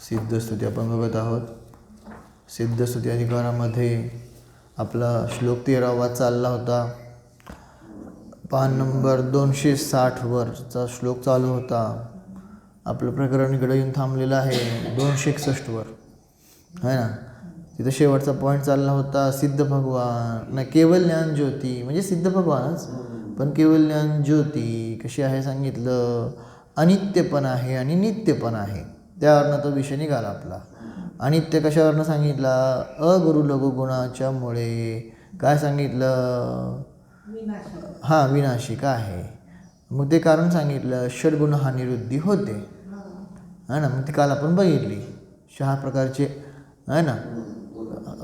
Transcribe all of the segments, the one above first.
सिद्धस्तुती आपण बघत आहोत. सिद्धस्तुती अधिकारामध्ये आपला श्लोक 13वा चालला होता. पान नंबर 260 वरचा श्लोक चालू होता. आपलं प्रकरण इकडे येऊन थांबलेलं आहे 261 वर है ना. तिथं शेवटचा पॉईंट चालला होता सिद्ध भगवान ना केवल ज्ञान ज्योती, म्हणजे सिद्ध भगवानच पण केवल ज्ञान ज्योती कशी आहे सांगितलं. अनित्य पण आहे आणि नित्य पण आहे. त्यावरनं तो विषय निघाला आपला. अनित्य कशावरनं सांगितला, अगुरु लघु गुणाच्या मुळे काय सांगितलं, हां विनाशिक आहे. मग ते कारण सांगितलं षड्गुण हा निरुद्धी होते है ना. मग ती काल आपण बघितली 6 प्रकारचे है ना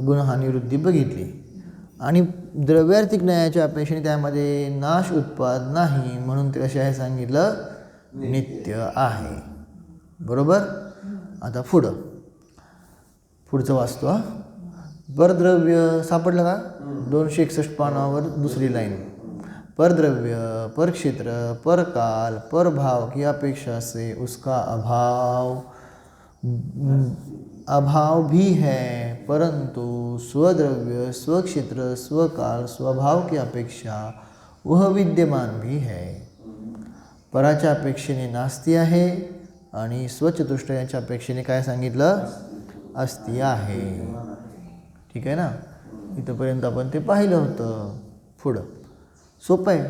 गुणहानिवृत्ती बघितली. आणि द्रव्यार्थिक न्यायाच्या अपेक्षेने त्यामध्ये नाश उत्पाद नाही म्हणून ते कसे आहे सांगितलं नित्य आहे. बरोबर. आता पुढचं वाचतो. परद्रव्य सापडलं का 261 पानावर दुसरी लाईन. परद्रव्य, परक्षेत्र, परकाल, परभाव की अपेक्षा से उसका अभाव भी है, परंतु स्वद्रव्य, स्वक्षेत्र, स्वकाल, स्वभाव की अपेक्षा वह विद्यमान भी है. पराच्या अपेक्षेने नास्ती आहे आणि स्वचतुष्टयाच्या अपेक्षेने काय सांगितलं अस्ती आहे. ठीक आहे ना. इथंपर्यंत आपण ते पाहिलं होतं. पुढं सोपं आहे.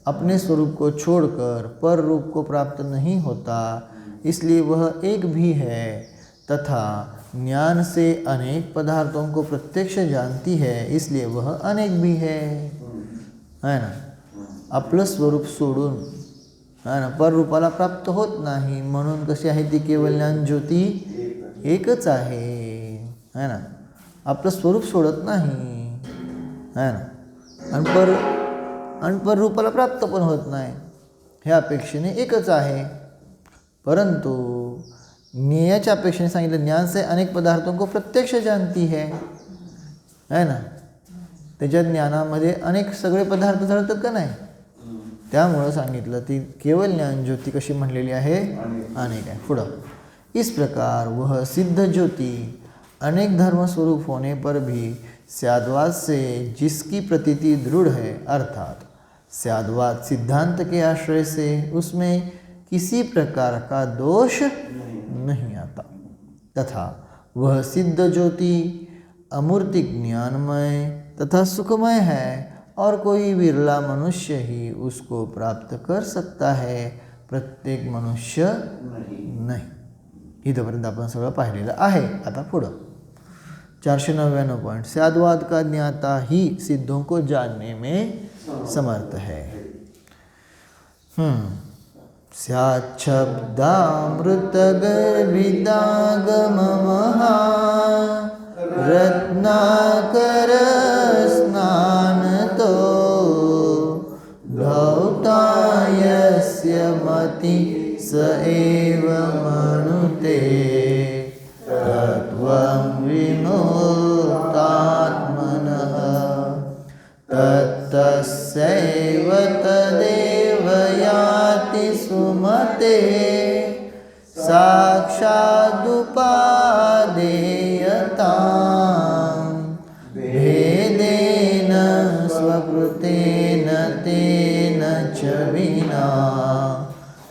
अपने स्वरूप को छोड़कर पर रूप को प्राप्त नहीं होता, इसलिए वह एक भी है, तथा ज्ञान से अनेक पदार्थों को प्रत्यक्ष जानती है, इसलिए वह अनेक भी है ना. आपलं स्वरूप सोडून है ना पर रूपाला प्राप्त होत नाही म्हणून कशी आहे ती केवल ज्ञान ज्योती एकच आहे है ना. आपलं स्वरूप सोडत नाही है ना. आणि पर रूपाला प्राप्त पण होत नाही. ह्या अपेक्षेने एकच आहे. परंतु ज्ञेयाच्या अपेक्षेने सांगितलं ज्ञान से अनेक पदार्थों को प्रत्यक्ष जानती है ना. त्याच्या ज्ञानामध्ये अनेक सगळे पदार्थ जळतात का नाही. त्यामुळं सांगितलं ती केवल ज्ञान ज्योती कशी म्हणलेली आहे अनेक आहे. पुढं इस प्रकार वह सिद्ध ज्योति अनेक धर्म स्वरूप होने पर भी स्याद्वाद से जिसकी प्रतीति दृढ़ है, अर्थात स्याद्वाद सिद्धांत के आश्रय से उसमें किसी प्रकार का दोष नहीं आता, तथा वह सिद्ध ज्योति अमूर्तिक ज्ञानमय तथा सुखमय है और कोई विरला मनुष्य ही उसको प्राप्त कर सकता है, प्रत्येक मनुष्य नहीं. इथपर्यंत आपण सगळं पाहिलेलं आहे. आता पुढं 499 पॉइंट. स्याद्वाद का ज्ञाता ही सिद्धों को जानने में समर्थ है. स्याच्छब्दामृत गर्भितागम महा रत्नाकर स्नान तो धौतायस्य मति स एव मनुते तत्त्वं विमुक्तात्मनः तत्तस्यैव तदेव याति सुमते साक्षादुपादेयतां भेदेन स्वकृतेन तेन च विना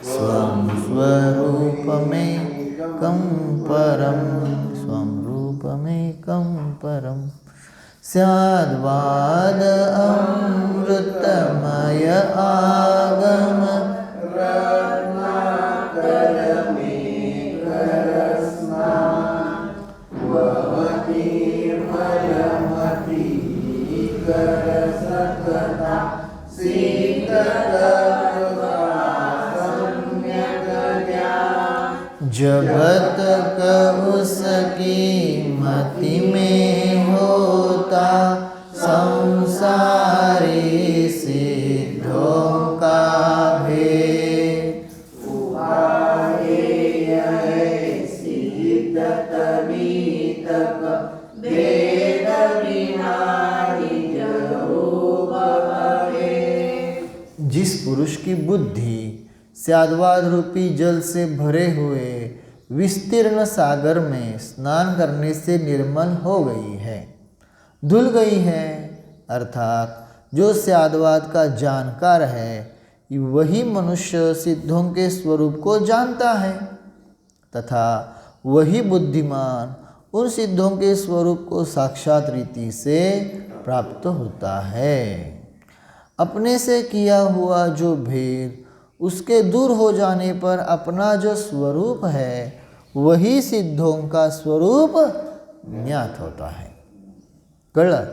स्वं स्वरूपमेकं परं स्याद्वाद अमृतमय आगम जगत उसकी मति में होता संसारी सिद्धों का भेद. जिस पुरुष की बुद्धि स्याद्वाद रूपी जल से भरे हुए विस्तीर्ण सागर में स्नान करने से निर्मल हो गई है, धुल गई है। अर्थात जो स्याद्वाद का जानकार है वही मनुष्य सिद्धों के स्वरूप को जानता है तथा वही बुद्धिमान उन सिद्धों के स्वरूप को साक्षात रीति से प्राप्त होता है। अपने से किया हुआ जो भेद उसके दूर हो जाने पर अपना जो स्वरूप है वही सिद्धों का स्वरूप ज्ञात होता है। कळलं?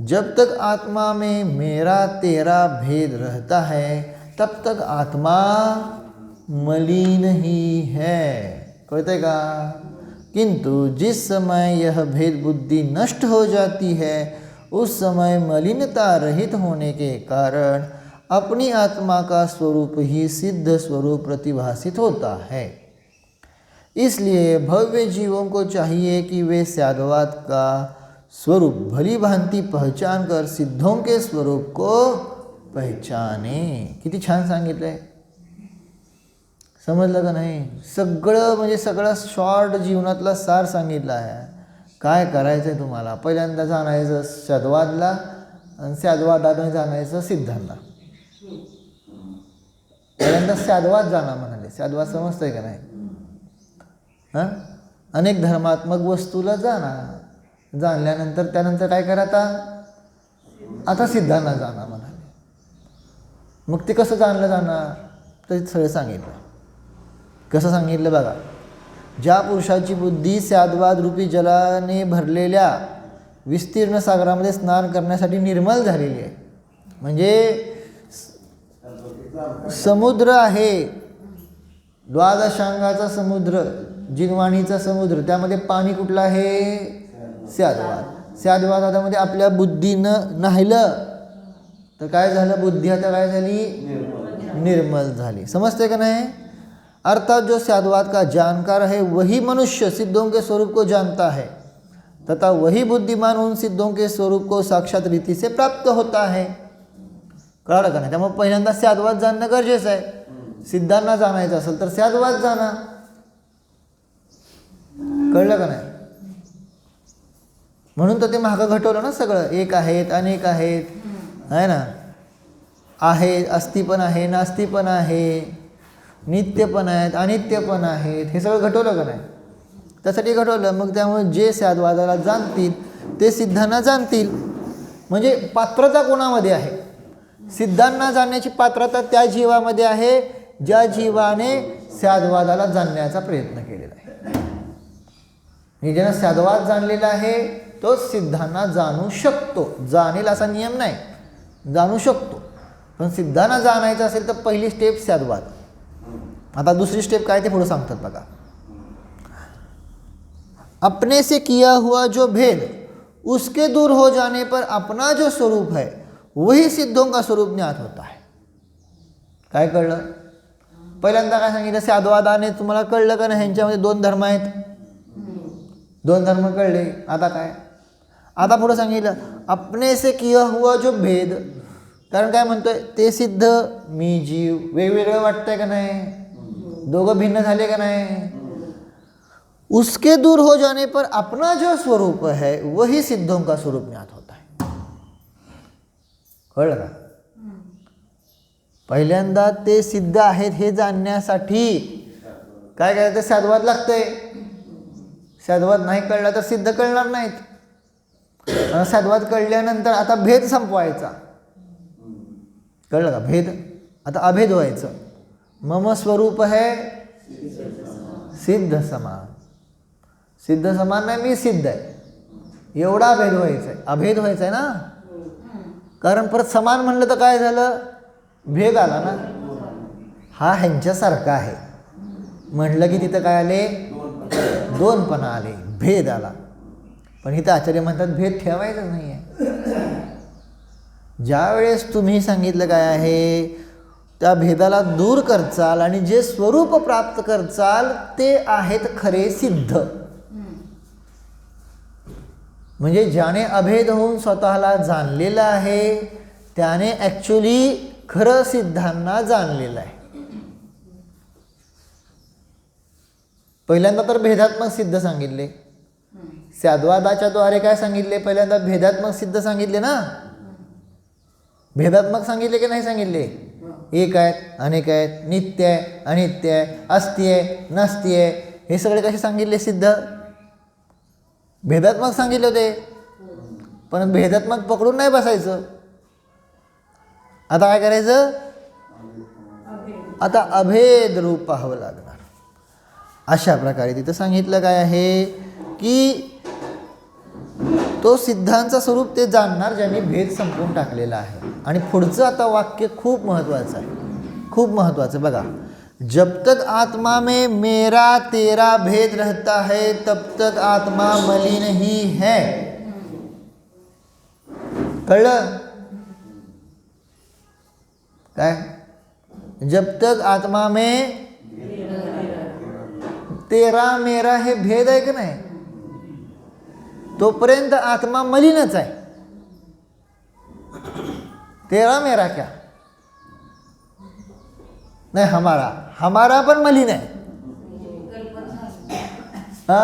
जब तक आत्मा में मेरा तेरा भेद रहता है तब तक आत्मा मलिन ही है। कळतंय का? किंतु जिस समय यह भेद बुद्धि नष्ट हो जाती है उस समय मलिनता रहित होने के कारण अपनी आत्मा का स्वरूप ही सिद्ध स्वरूप प्रतिभासित होता है। इसलिए भव्य जीवों को चाहिए कि वे स्याद्वाद का स्वरूप भली भांति पहचान कर सिद्धों के स्वरूप को पहचाने। किती छान सांगितलंय, समजलं का नाही? सगळं म्हणजे सगळं शॉर्ट जीवनातला सार सांगितला आहे। काय करायचं आहे तुम्हाला? पहिल्यांदा जाणायचं स्याद्वादला आणि स्याद्वादाने जाणायचं सिद्धांना। पहिल्यांदा स्याद्वाद जाणा म्हणाले। स्याद्वाद समजतंय का नाही? हां, अनेक धर्मात्मक वस्तूला जाणा, जाणल्यानंतर त्यानंतर काय करा? आता सिद्धांना जाणा म्हणाले। मग ते कसं जाणलं जाणार? ते सगळं सांगितलं। कसं सांगितलं बघा। ज्या पुरुषाची बुद्धी स्याद्वाद रूपी जलाने भरलेल्या विस्तीर्ण सागरामध्ये स्नान करण्यासाठी निर्मल झालेली आहे, म्हणजे समुद्र आहे, द्वादशांगाचा समुद्र, जिनवाणीचा समुद्र, त्यामध्ये पाणी कुठलं आहे? स्याद्वाद। स्याद्वादामध्ये आपल्या बुद्धीनं नाहिलं तर काय झालं? बुद्धी आता काय झाली? निर्मल झाली। समजते का नाही? अर्थात जो स्याद्वाद का जानकार है वही मनुष्य सिद्धों के स्वरूप को जानता है तथा वही बुद्धिमान उन सिद्धों के स्वरूप को साक्षात रीति से प्राप्त होता है। कळलं का नाही? त्यामुळे पहिल्यांदा स्याद्वाद जाणणं गरजेचं आहे। सिद्धांना जाणायचं असेल तर स्याद्वाद जाणा। कळलं का नाही? म्हणून तर ते मागं घटवलं ना सगळं। एक आहेत, अनेक आहेत, आहे ना, आहे, अस्ति पण आहे, नास्ति पण आहे, नित्य पण आहेत, अनित्य पण आहेत, हे सगळं घटवलं का नाही? त्यासाठी घटवलं। मग त्यामुळे जे स्याद्वादाला जाणतील ते सिद्धांना जाणतील। म्हणजे पात्रता कोणामध्ये आहे? सिद्धांना जाणण्याची पात्रता त्या जीवामध्ये आहे ज्या जीवाने स्याद्वादाला जाणण्याचा प्रयत्न केलेला आहे। ज्यानं स्याद्वाद जाणलेला आहे तो सिद्धांना जाणू शकतो। जाणेल असा नियम नाही, जाणू शकतो। पण सिद्धांना जाणायचं असेल तर पहिली स्टेप स्याद्वाद। आता दुसरी स्टेप काय ते पुढे सांगतात बघा। अपने से किया हुआ जो भेद उसके दूर हो जाने पर अपना जो स्वरूप है वही सिद्धों का स्वरूप ज्ञात होता है। काय कळलं? पहिल्यांदा काय सांगितलं? स्याद्वादाने तुम्हाला कळलं का नाही? ह्यांच्यामध्ये दोन धर्म आहेत, दोन धर्म कळले। आता काय? आता पुढे सांगितलं अपने से किया हुआ जो भेद, कारण काय म्हणतोय? ते सिद्ध मी जीव वेगवेगळं वाटतंय का नाही? दोघं भिन्न झाले का नाही? उसके दूर हो जाने पर अपना जो स्वरूप है वही सिद्धों का स्वरूप ज्ञात होता है। कळलं का? पहिल्यांदा ते सिद्ध आहेत हे जाणण्यासाठी काय करायचं? स्याद्वाद लागतंय। स्याद्वाद नाही कळला तर सिद्ध कळणार नाहीत। स्याद्वाद कळल्यानंतर आता भेद संपवायचा। कळलं का? भेद आता अभेद व्हायचं। मम स्वरूप है सिद्ध समान, सिद्ध समान नाही, मी सिद्ध आहे, एवढा अभेद व्हायचा आहे। अभेद व्हायचा आहे ना, कारण परत समान म्हणलं तर काय झालं? भेद आला ना। हा ह्यांच्यासारखा आहे म्हटलं की तिथं काय आले? दोनपणा आले, भेद आला। पण इथं आचार्य म्हणतात भेद ठेवायचा नाही आहे। ज्या वेळेस तुम्ही सांगितलं काय आहे त्या भेदाला दूर करचाल आणि जे स्वरूप प्राप्त करचाल ते आहेत खरे सिद्ध। म्हणजे ज्याने अभेद होऊन स्वतःला जाणलेलं आहे त्याने ॲक्च्युली खरं सिद्धांना जाणलेलं आहे। पहिल्यांदा तर भेदात्मक सिद्ध सांगितले. स्याद्वादाच्या द्वारे काय सांगितले? पहिल्यांदा भेदात्मक सिद्ध सांगितले ना. भेदात्मक सांगितले की नाही सांगितले? एक आहेत, अनेक आहेत, नित्य आहे, अनित्य आहे, अस्ति आहे, नसती आहे, हे सगळे कसे सांगितले सिद्ध? भेदात्मक सांगितले होते. पण भेदात्मक पकडून नाही बसायचं. आता काय करायचं? आता अभेद रूप पाहावं लागणार. अशा प्रकारे तिथं सांगितलं काय आहे की तो सिद्धांचा स्वरूप ते जाणणार ज्यांनी भेद संपवून टाकलेला आहे. आणि पुढचं आता वाक्य खूप महत्त्वाचं आहे, खूप महत्त्वाचं. बघा, जब तक आत्मा में मेरा तेरा भेद रहता है तब तक आत्मा मलिन ही है. कळलं काय? जब तक आत्मा में तेरा मेरा हे भेद आहे की नाही, तोपर्यंत आत्मा मलिनच आहे. तेरा मेरा क्या नाही, हमारा, हमारा पण मलिन आहे. हा,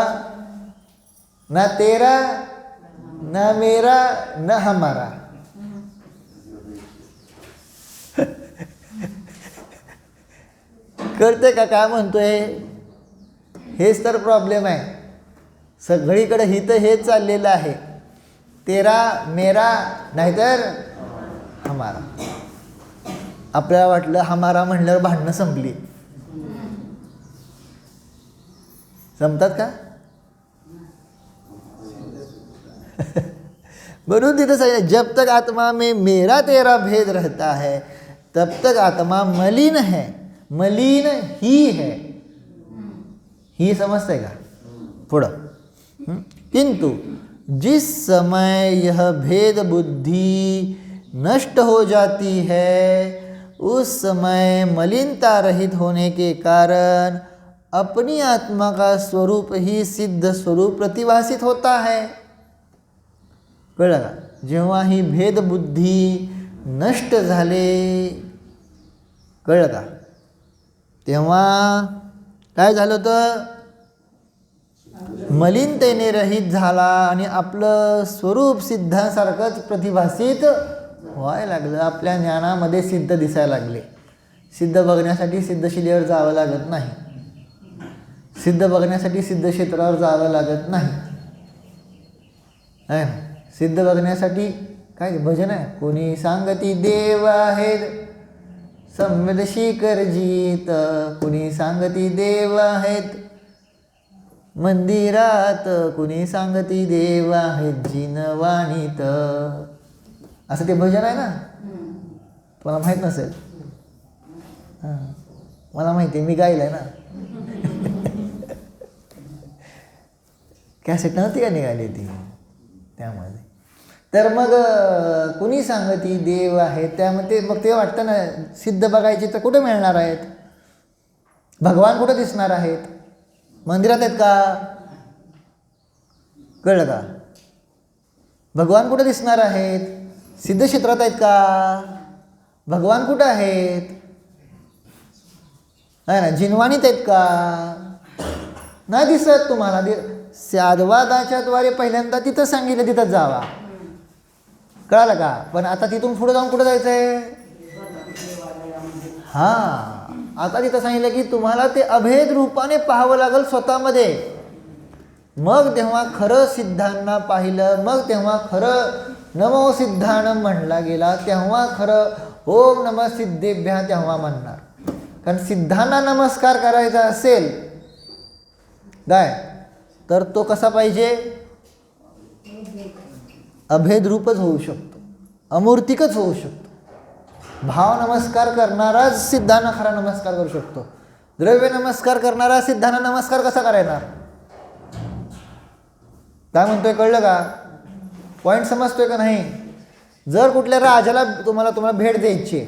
ना तेरा ना मेरा ना हमारा. कळते का काय म्हणतोय? हेच तर प्रॉब्लेम आहे. सगळीकडे हित हेच चाललेलं आहे. तेरा मेरा नाहीतर हमारा. आपल्याला वाटलं हमारा म्हणल्यावर भांडणं संपली. संपतात का? म्हणून तिथं सांगितलं जब तक आत्मा में मेरा तेरा भेद रहता है तब तक आत्मा मलिन है. मलिन ही है. ही समजते का? पुढं, किंतु जिस समय यह भेद बुद्धि नष्ट हो जाती है उस समय मलिनता रहित होने के कारण अपनी आत्मा का स्वरूप ही सिद्ध स्वरूप प्रतिभासित होता है. कळलं का? जेव्हा ही भेदबुद्धी नष्ट झाले, कळलं का, तेव्हा काय झालं होतं? मलिनतेने रहित झाला आणि आपलं स्वरूप सिद्धासारखंच प्रतिभासित व्हायला लागलं. आपल्या ज्ञानामध्ये सिद्ध दिसायला लागले. सिद्ध बघण्यासाठी सिद्धशिलेवर जावं लागत नाही. सिद्ध बघण्यासाठी सिद्ध क्षेत्रावर जावं लागत नाही. सिद्ध बघण्यासाठी काय भजन आहे? कोणी सांगती देव आहेत संवेदशी करजीत, कुणी सांगती देव आहेत मंदिरात, कुणी सांगती देव आहेत जिनवाणीत. असं ते भजन आहे ना. तुम्हाला माहीत नसेल. हां, मला माहिती आहे, मी गायलं आहे ना. कॅसेट नव्हती का निघाली ती त्यामध्ये. तर मग कुणी सांगती देव आहे त्यामध्ये मग ते वाटतं ना सिद्ध बघायची तर कुठे मिळणार आहेत? भगवान कुठं दिसणार आहेत? मंदिरात आहेत का? कळलं का? भगवान कुठं दिसणार आहेत? सिद्ध क्षेत्रात आहेत का? भगवान कुठं आहेत? आहे ना, जिनवाणीत आहेत का? नाही दिसत तुम्हाला. स्याद्वादाच्या द्वारे पहिल्यांदा तिथं सांगितलं तिथं जावा. कळालं का? पण आता तिथून पुढे जाऊन कुठं जायचं आहे? हां, आता तिथं सांगितलं की तुम्हाला ते अभेद रूपाने पाहावं लागेल स्वतःमध्ये. मग तेव्हा खरं सिद्धांना पाहिलं, मग तेव्हा खरं नमो सिद्धानं म्हणला गेला, तेव्हा खरं ओम नमः सिद्धेभ्या तेव्हा म्हणणार. कारण सिद्धांना नमस्कार करायचा असेल काय तर तो कसा पाहिजे? अभेद रूपच होऊ शकतो, अमूर्तिकच होऊ शकतो. भाव नमस्कार करणाराच सिद्धांना खरा नमस्कार करू शकतो. द्रव्य नमस्कार करणारा सिद्धांना नमस्कार कसा करायचा? काय म्हणतोय? कळलं का? पॉईंट समजतोय का नाही? जर कुठल्या राजाला तुम्हाला भेट द्यायची आहे,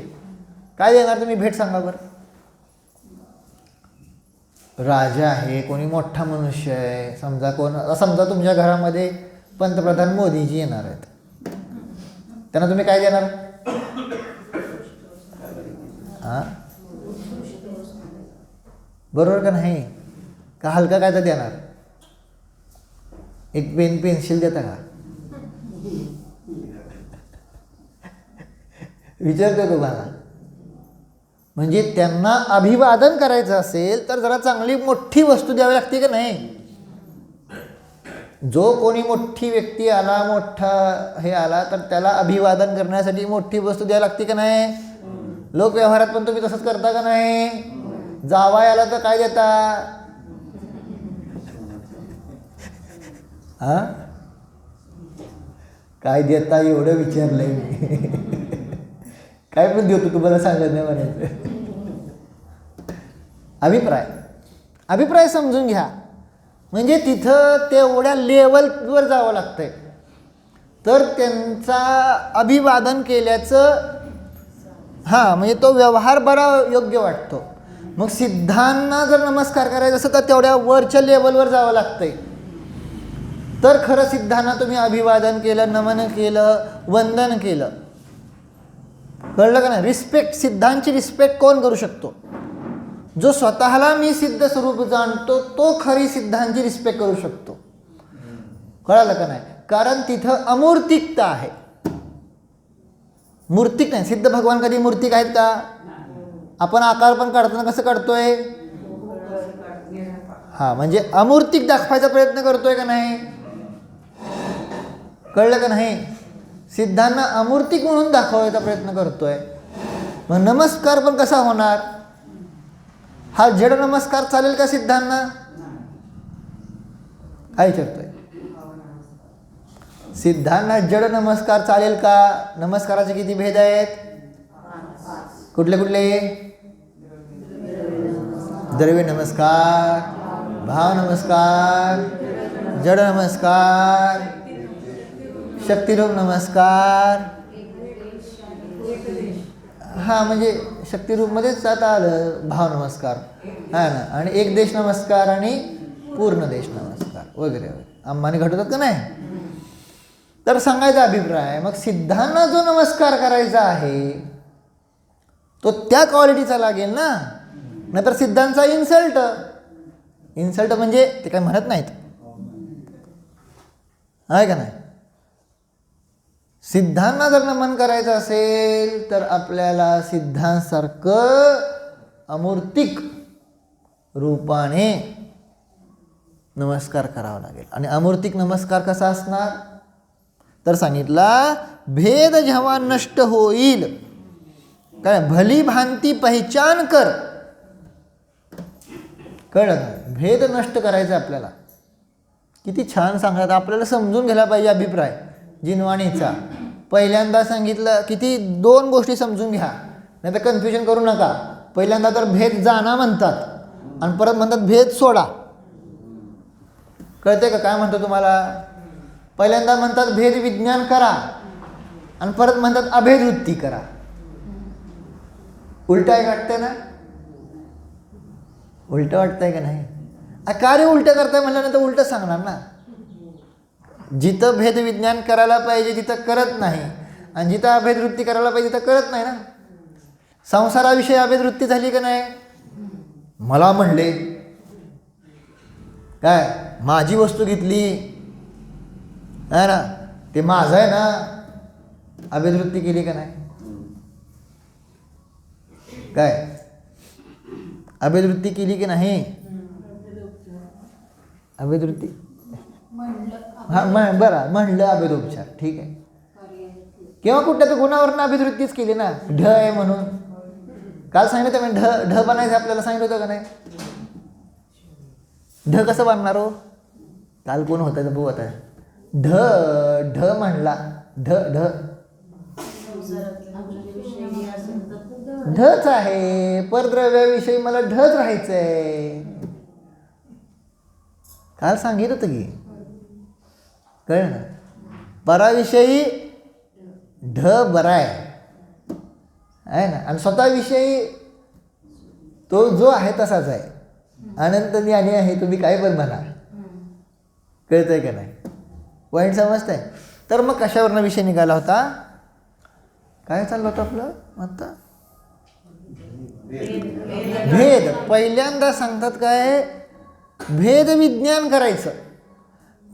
काय देणार तुम्ही भेट सांगा बरं? राजा आहे, कोणी मोठा मनुष्य आहे, समजा तुमच्या घरामध्ये पंतप्रधान मोदीजी येणार आहेत, त्यांना तुम्ही काय देणार? हां, बरोबर का नाही? का हलका काय तर देणार? एक पेन्सिल देता का? विचारतो तुम्हाला. म्हणजे त्यांना अभिवादन करायचं असेल तर जरा चांगली मोठी वस्तू द्यावी लागते का नाही? जो कोणी मोठी व्यक्ती आला, मोठा हे आला, तर त्याला अभिवादन करण्यासाठी मोठी वस्तू द्यावी लागते का नाही? लोक व्यवहारात पण तुम्ही तसंच करता का नाही? जावाय आला तर काय देता? हा, काय देता एवढं विचारलंय मी. काय पण देतो तुम्हाला सांगत नाही म्हणायचं. अभिप्राय समजून घ्या. म्हणजे तिथं तेवढ्या लेवलवर जावं लागतंय तर त्यांचा अभिवादन केल्याचं म्हणजे तो व्यवहार बरा योग्य वाटतो. मग सिद्धांना जर नमस्कार करायचा असेल तर तेवढ्या वरच्या लेवलवर जावं लागतंय. तर खरं सिद्धांना तुम्ही अभिवादन केलं, नमन केलं, वंदन केलं. कळलं का नाही? रिस्पेक्ट, सिद्धांची रिस्पेक्ट कोण करू शकतो? जो स्वतःला मी सिद्ध स्वरूप जाणतो तो खरी सिद्धांची रिस्पेक्ट करू शकतो. कळलं का नाही? कारण तिथं अमूर्तिकता आहे, मूर्तिक नाही. सिद्ध भगवान कधी मूर्तिक आहेत का? आपण आकार पण काढताना कसं काढतोय? म्हणजे अमूर्तिक दाखवायचा प्रयत्न करतोय का नाही? कळलं का नाही? सिद्धांना अमूर्तिक म्हणून दाखवायचा प्रयत्न करतोय. मग नमस्कार पण कसा होणार? हा जड नमस्कार चालेल का सिद्धांना? काय विचारतोय? सिद्धांना जड नमस्कार चालेल का? नमस्काराचे किती भेद आहेत? कुठले कुठले? द्रव्य नमस्कार, भाव नमस्कार, जड नमस्कार, शक्तिरूप नमस्कार. म्हणजे शक्तिरूपमध्येच आता आलं भाव नमस्कार, ना. आणि एक देश नमस्कार आणि पूर्ण देश नमस्कार वगैरे वगैरे अंबानी घडवतात का नाही? तर सांगायचा अभिप्राय, मग सिद्धांना जो नमस्कार करायचा आहे तो त्या क्वालिटीचा लागेल ना. नाहीतर सिद्धांचा इन्सल्ट म्हणजे ते काय म्हणत नाहीत, आहे का नाही? सिद्धांना जर नमन करायचं असेल तर आपल्याला सिद्धांसारखं अमूर्तिक रूपाने नमस्कार करावा लागेल. आणि अमूर्तिक नमस्कार कसा असणार? तर सांगितला, भेद जेव्हा नष्ट होईल, काय भली भांती पहिचान कर. कळलं का? भेद नष्ट करायचा आपल्याला. किती छान सांगतात. आपल्याला समजून घ्यायला पाहिजे अभिप्राय जिनवाणीचा. पहिल्यांदा सांगितलं, किती 2 गोष्टी समजून घ्या, नाही तर कन्फ्युजन करू नका. पहिल्यांदा तर भेद जाणा म्हणतात आणि परत म्हणतात भेद सोडा. कळते का काय म्हणतो तुम्हाला? पहिल्यांदा म्हणतात भेद विज्ञान करा आणि परत म्हणतात अभेदवृत्ती करा. उलट आहे वाटतंय ना? उलट वाटतंय का नाही? कार्य उलट करताय म्हणल्यानंतर उलट सांगणार ना. जिथं भेद विज्ञान करायला पाहिजे तिथं करत नाही, आणि जिथं अभेदवृत्ती करायला पाहिजे तिथं करत नाही ना. संसाराविषयी अभेदवृत्ती झाली का नाही? मला म्हणले काय, माझी वस्तू घेतली आहे ना, ते माझं आहे ना, अभेदवृत्ती केली का नाही? काय अभेदवृत्ती केली की नाही? अभेदवृत्ती बरं म्हणलं अभेदोपचार, ठीक आहे. किंवा कुठल्या तर गुणावरून अभेदवृत्तीच केली ना, ढ आहे म्हणून. काल सांगितलं तर ढ बनायचं आपल्याला सांगितलं होतं का नाही? ढ कसं बांधणार हो? काल कोण होता बघू आता. ढ म्हणला, ढ ढच आहे. परद्रव्याविषयी मला ढच राहायचंय. काल सांगितलं होतं की, कळ ना. पराविषयी ढ बरा आहे ना, आणि स्वतःविषयी तो जो आहे तसाच आहे. अनंत ज्ञानी आहे, तुम्ही काय पण म्हणा. कळतंय का नाही? पॉईंट समजतंय? तर मग कशावरनं विषय निघाला होता? काय चाललं होतं आपलं आता? भेद. पहिल्यांदा सांगतात काय, भेद विज्ञान करायचं,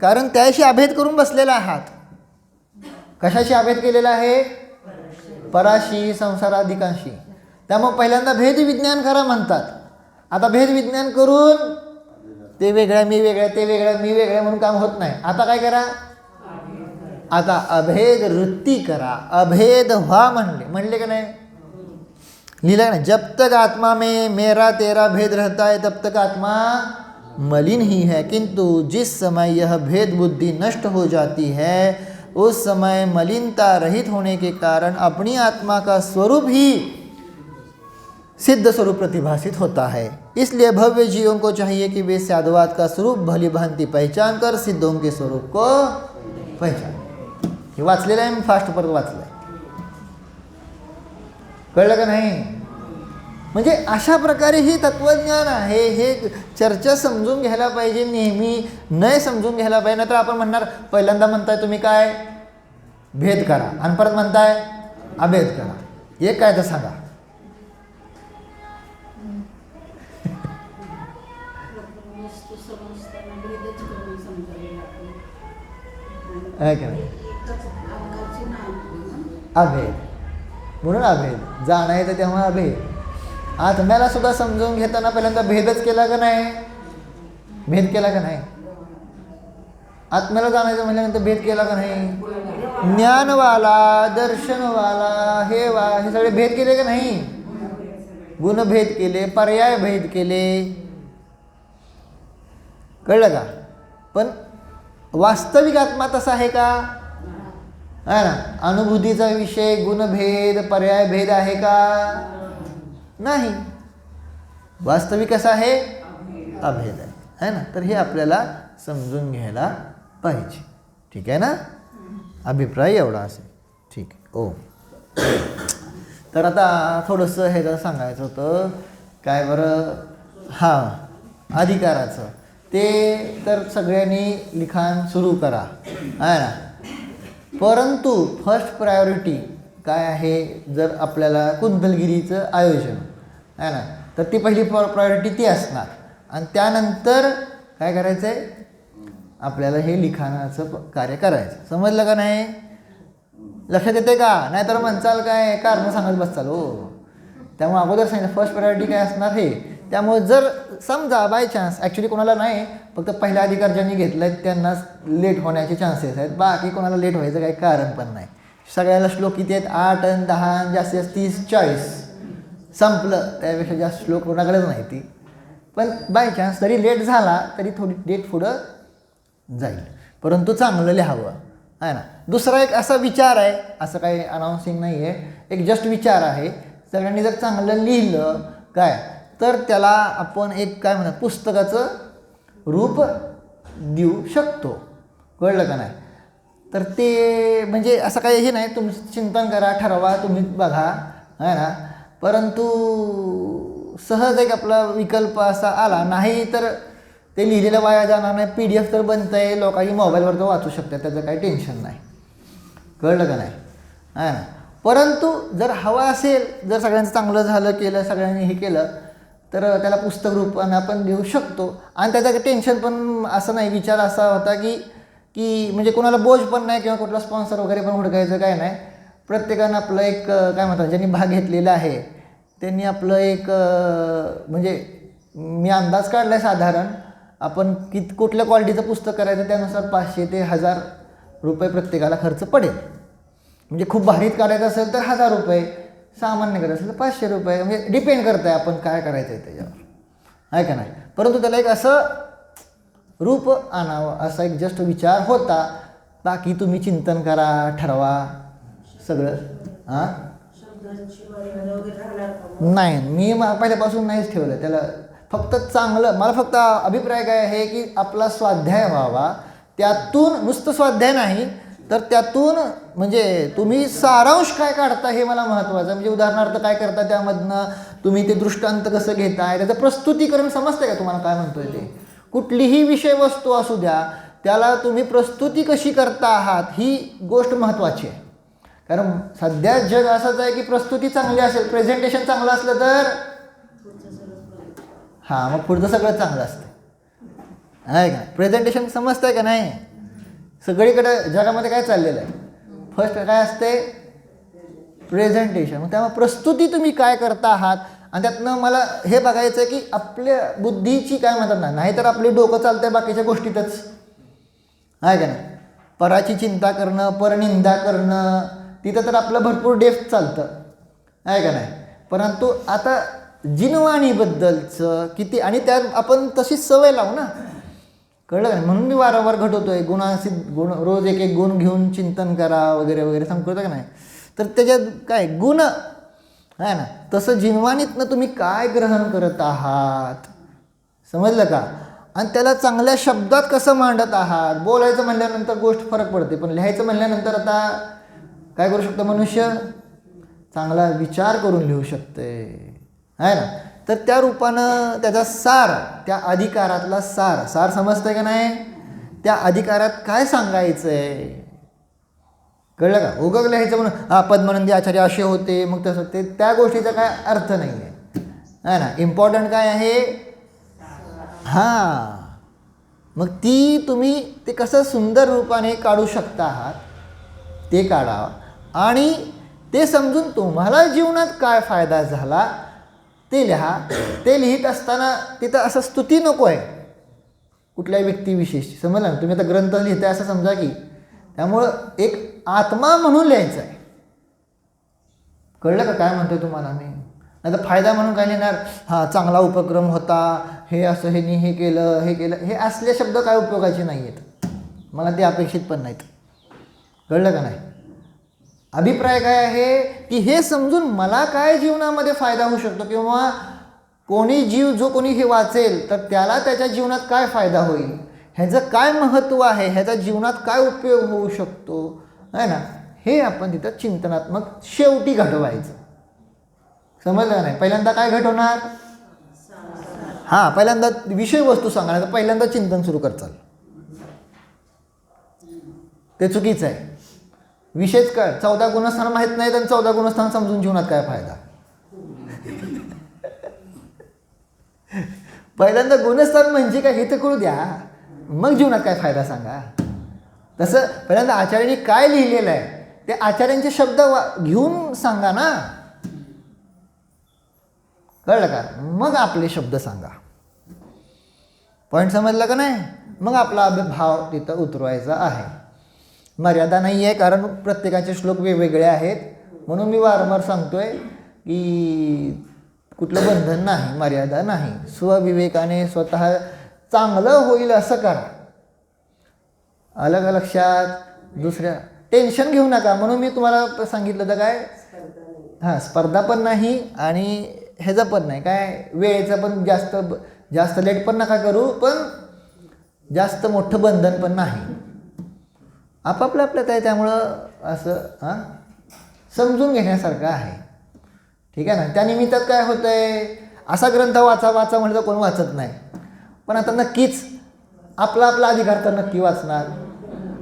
कारण त्याशी अभेद करून बसलेला आहात. कशाशी अभेद केलेला आहे? पराशी, संसाराधिकांशी. त्यामुळे पहिल्यांदा भेद विज्ञान करा म्हणतात. आता भेद विज्ञान करून ते वेगळं मी वेगळं, ते वेगळं मी वेगळं म्हणून काम होत नाही. आता काय करा? आता अभेद वृत्ती करा. अभेद व्हा म्हणले का नाही? लिहिलं ना, जब तक आत्मा में मेरा तेरा भेद रहता है तब तक आत्मा मलिन ही है, किंतु जिस समय यह भेद बुद्धि नष्ट हो जाती है उस समय मलिनता रहित होने के कारण अपनी आत्मा का स्वरूप ही सिद्ध स्वरूप प्रतिभासित होता है. इसलिए भव्य जीवों को चाहिए कि वे साधुवाद का स्वरूप भली भांति पहचान कर सिद्धों के स्वरूप को पहचान. हे वाचलेलं आहे मी, फास्ट परत वाचलंय. कळलं का नाही? म्हणजे अशा प्रकारे ही तत्वज्ञान आहे. हे चर्चा समजून घ्यायला पाहिजे, नेहमी न समजून घ्यायला पाहिजे. नाहीतर आपण म्हणणार, पहिल्यांदा म्हणताय तुम्ही काय भेद करा आणि परत म्हणताय अभेद करा. एक काय तर सांगा. अभेद म्हणून अभेद जाणायचं तेव्हा अभेद. आत्म्याला सुद्धा समजून घेताना पहिल्यांदा भेदच केला का नाही? भेद केला का नाही? आत्म्याला जाणायचं म्हटल्यानंतर भेद केला का नाही? ज्ञानवाला, दर्शनवाला, हे सगळे भेद केले का नाही? गुणभेद केले, पर्याय भेद केले. कळलं का? पण वास्तविक आत्मा तसा आहे का? आहे ना. अनुभूतीचा विषय गुणभेद, पर्याय भेद आहे का? नाही. वास्तविक कसा आहे? अभेद आहे ना. तर हे आपल्याला समजून घ्यायला पाहिजे. ठीक आहे ना? अभिप्राय एवढा असेल. ठीक आहे. ओ तर आता थोडंसं हे जर सांगायचं होतं काय बरं, हां अधिकाराचं. ते तर सगळ्यांनी लिखाण सुरू करा आहे ना. परंतु फर्स्ट प्रायोरिटी काय आहे? जर आपल्याला कुंतलगिरीचं आयोजन आहे ना, तर ती पहिली प्रायोरिटी ती असणार. आणि त्यानंतर काय करायचं आहे? आपल्याला हे लिखाणाचं कार्य करायचं. समजलं का नाही? लक्षात येते का? नाहीतर म्हणचाल काय कारण सांगत बसचाल हो. त्यामुळे अगोदर सांगितलं फर्स्ट प्रायोरिटी काय असणार हे. त्यामुळे जर समजा बाय चान्स, ॲक्च्युली कोणाला नाही, फक्त पहिला अधिकार ज्यांनी घेतला आहे त्यांनाच लेट होण्याचे चान्सेस आहेत. बाकी कोणाला लेट व्हायचं काही कारण पण नाही. सगळ्याला श्लोक किती आहेत? 8 आणि 10, जास्तीत जास्त 30, 40 संपलं. त्यापेक्षा जास्त श्लोक कोणाकडेच नाही ती. पण बाय चान्स जरी लेट झाला तरी थोडी डेट पुढं जाईल, परंतु चांगलं लिहावं आहे ना. दुसरा एक असा विचार आहे, असं काही अनाऊन्सिंग नाही आहे, एक जस्ट विचार आहे. सगळ्यांनी जर चांगलं लिहिलं काय तर त्याला आपण एक काय म्हणतात पुस्तकाचं रूप देऊ शकतो. कळलं का नाही? तर ते म्हणजे असं काही हे नाही, तुम्ही चिंतन करा, ठरवा, तुम्ही बघा आहे ना. परंतु सहज एक आपला विकल्प असा आला नाही तर ते लिहिलेलं वाया जाणार नाही. PDF तर बनतं आहे, लोकांनी मोबाईलवर तर वाचू शकतात, त्याचं काही टेन्शन नाही. कळलं का नाही? आहे ना. परंतु जर हवा असेल, जर सगळ्यांचं चांगलं झालं केलं, सगळ्यांनी हे केलं तर त्याला पुस्तक रूपानं आपण देऊ शकतो. आणि त्याचं टेन्शन पण असं नाही. विचार असा होता की म्हणजे कोणाला बोज पण नाही किंवा कुठला स्पॉन्सर वगैरे पण हुडकायचं काय नाही. प्रत्येकानं आपलं एक काय म्हणतात ज्यांनी भाग घेतलेला आहे त्यांनी आपलं एक म्हणजे मी अंदाज काढला आहे साधारण आपण कुठल्या क्वालिटीचं पुस्तक करायचं त्यानुसार 500 ते 1000 रुपये प्रत्येकाला खर्च पडेल. म्हणजे खूप भारीत काढायचं असेल तर 1000 रुपये, सामान्य करायचं असेल तर 500 रुपये. म्हणजे डिपेंड करतं आहे आपण काय करायचं आहे त्याच्यावर, आहे का नाही. परंतु त्याला एक असं रूप आणावं असा एक जस्ट विचार होता. बाकी तुम्ही चिंतन करा, ठरवा सगळं. हां नाही, मी पहिल्यापासून नाहीच ठेवलं त्याला. फक्त चांगलं मला फक्त अभिप्राय काय आहे की आपला स्वाध्याय व्हावा. त्यातून नुसतं स्वाध्याय नाही तर त्यातून म्हणजे तुम्ही सारांश काय काढता हे मला महत्त्वाचं. म्हणजे उदाहरणार्थ काय करता त्यामधनं तुम्ही ते दृष्टांत कसं घेताय, त्याचं प्रस्तुतीकरण समजतं का तुम्हाला काय म्हणतोय ते. कुठलीही विषयवस्तू असू द्या त्याला तुम्ही प्रस्तुती कशी करता आहात ही गोष्ट महत्त्वाची आहे. कारण सध्या जग असंच आहे की प्रस्तुती चांगली असेल, प्रेझेंटेशन चांगलं असलं तर हां मग पुढचं सगळं चांगलं असतं. आहे का? प्रेझेंटेशन समजतंय का नाही? सगळीकडे जगामध्ये काय चाललेलं आहे? फर्स्ट काय असते? प्रेझेंटेशन. मग त्यामुळे प्रस्तुती तुम्ही काय करता आहात आणि त्यातनं मला हे बघायचं आहे की आपल्या बुद्धीची काय म्हणतात ना, नाहीतर आपली डोकं चालतंय बाकीच्या गोष्टीतच, आहे का नाही? पराची चिंता करणं, परनिंदा करणं, तिथं तर आपलं भरपूर डेप्थ चालतं, आहे का नाही? परंतु आता जिनवाणीबद्दलचं किती, आणि त्यात आपण तशीच सवय लावू ना, कळलं का नाही? म्हणून मी वारंवार घडवतोय गुण, रोज एक एक गुण घेऊन चिंतन करा वगैरे वगैरे सांगतो का नाही? तर त्याच्यात काय गुण आहे ना, तसं जिनवाणीतनं तुम्ही काय ग्रहण करत आहात, समजलं का? आणि त्याला चांगल्या शब्दात कसं मांडत आहात. बोलायचं म्हणल्यानंतर गोष्ट फरक पडते, पण लिहायचं म्हणल्यानंतर आता काय करू शकतं मनुष्य? चांगला विचार करून लिहू शकते, आहे ना? तर त्या रूपानं त्याचा सार, त्या अधिकारातला सार समजतंय का नाही? त्या अधिकारात काय सांगायचं आहे, कळलं का? उगग लिहायचं म्हणून पद्मानंदी आचार्य असे होते मग तसं, ते त्या गोष्टीचा काय अर्थ नाही आहे ना. इम्पॉर्टंट काय आहे? हां, मग ती तुम्ही ते कसं सुंदर रूपाने काढू शकता आहात ते काढा, आणि ते समजून तुम्हाला जीवनात काय फायदा झाला ते लिहा. ते लिहित असताना तिथं असं स्तुती नको आहे कुठल्याही व्यक्तीविशेष, समजलं ना? तुम्ही आता ग्रंथ लिहिताय असं समजा की, त्यामुळं एक आत्मा म्हणून लिहायचं आहे, कळलं का काय म्हणतोय तुम्हाला मी? नाही तर फायदा म्हणून काय लिहिणार? हां, चांगला उपक्रम होता, हे असं ह्यांनी हे केलं, हे असले शब्द काय उपयोगाचे नाही आहेत, मला ते अपेक्षित पण नाहीत, कळलं का नाही? अभिप्राय काय आहे की हे समजून मला काय जीवनामध्ये फायदा होऊ शकतो, किंवा जो कोणी हे वाचेल तर त्याला त्याच्या जीवनात काय फायदा होईल, ह्याचं काय महत्त्व आहे, ह्याचा जीवनात काय उपयोग होऊ शकतो, आहे ना? हे आपण तिथं चिंतनात्मक शेवटी घडवायचं, समजलं का नाही? पहिल्यांदा काय घडवणार? हां, पहिल्यांदा विषय वस्तू सांगणार, पहिल्यांदा चिंतन सुरू करचाल, ते चुकीचं आहे. विषयच काय? 14 गुणस्थान माहीत नाहीत आणि 14 गुणस्थान समजून जीवनात काय फायदा? पहिल्यांदा गुणस्थान म्हणजे काय हे तर कळू द्या, मग जीवनात काय फायदा सांगा. तसं पहिल्यांदा आचार्यांनी काय लिहिलेलं आहे ते आचार्यांचे शब्द घेऊन सांगा ना, कळलं का? मग आपले शब्द सांगा. पॉईंट समजलं का नाही? मग आपला भाव तिथं उतरवायचा आहे. मर्यादा नाही आहे, कारण प्रत्येकाचे श्लोक वेगवेगळे आहेत, म्हणून मी वारंवार सांगतोय की कुठलं बंधन नाही, मर्यादा नाही. स्वविवेकाने स्वतः चांगलं होईल असं करा. अलग लक्षात. दुसऱ्या टेन्शन घेऊ नका, म्हणून मी तुम्हाला सांगितलं तर काय, हां, स्पर्धा पण नाही आणि ह्याचं पण नाही, काय वेळेचं पण जास्त लेट पण नका करू, पण जास्त मोठं बंधन पण नाही. आपापलं आपल्यात आहे, त्यामुळं असं समजून घेण्यासारखं आहे, ठीक आहे ना? त्या निमित्तात काय होतं आहे, असा ग्रंथ वाचा म्हटलं तर कोण वाचत नाही, पण आता नक्कीच आपला अधिकार तर नक्की वाचणार,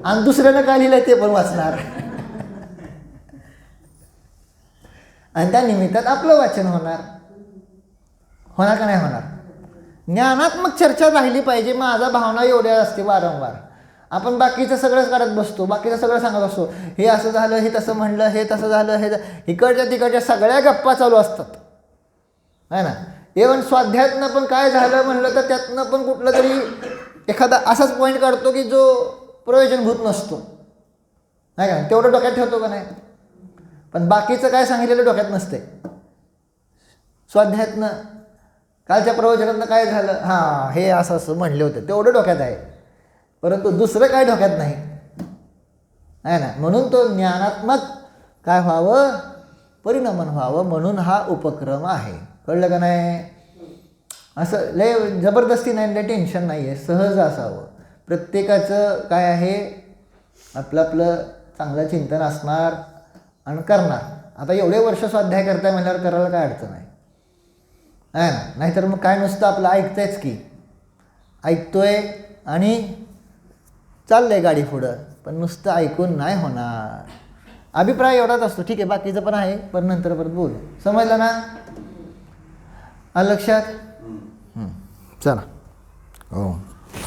आणि दुसऱ्यानं काय लिहिलं ते पण वाचणार, आणि त्या निमित्तात आपलं वाचन होणार का नाही होणार? ज्ञानात्मक चर्चा राहिली पाहिजे. माझा भावना एवढ्या असते वारंवार, आपण बाकीचं सगळंच करत बसतो, बाकीचं सगळं सांगत असतो, हे असं झालं, हे तसं म्हणलं, हे तसं झालं, हे इकडच्या तिकडच्या सगळ्या गप्पा चालू असतात, आहे ना? इव्हन स्वाध्यायातनं पण काय झालं म्हणलं तर त्यातनं पण कुठलं तरी एखादा असाच पॉईंट काढतो की जो प्रयोजनभूत नसतो, नाही का? तेवढं डोक्यात ठेवतो का नाही? पण बाकीचं काय सांगितलेलं डोक्यात नसते. स्वाध्यायातनं कालच्या प्रवचनातनं काय झालं, हां, हे असं म्हणले होते, तेवढं डोक्यात आहे, परंतु दुसरं काय डोक्यात नाही, आहे ना? म्हणून तो ज्ञानात्मक काय व्हावं, परिणमन व्हावं, म्हणून हा उपक्रम आहे, कळलं का नाही? असं लय जबरदस्ती नाही, लय टेन्शन नाही आहे, सहज असावं. प्रत्येकाचं काय आहे, आपलं चांगलं चिंतन असणार आणि करणार. आता एवढे वर्ष स्वाध्याय करताय म्हणल्यावर करायला काय अडचण आहे ना? नाहीतर मग काय नुसतं आपलं ऐकतंयच की, ऐकतोय आणि चाललंय गाडी पुढं, पण नुसतं ऐकून नाही होणार. अभिप्राय एवढाच असतो, ठीक आहे, बाकीचं पण आहे, पण नंतर परत बोलू. समजलं ना? लक्षात? चला. हो.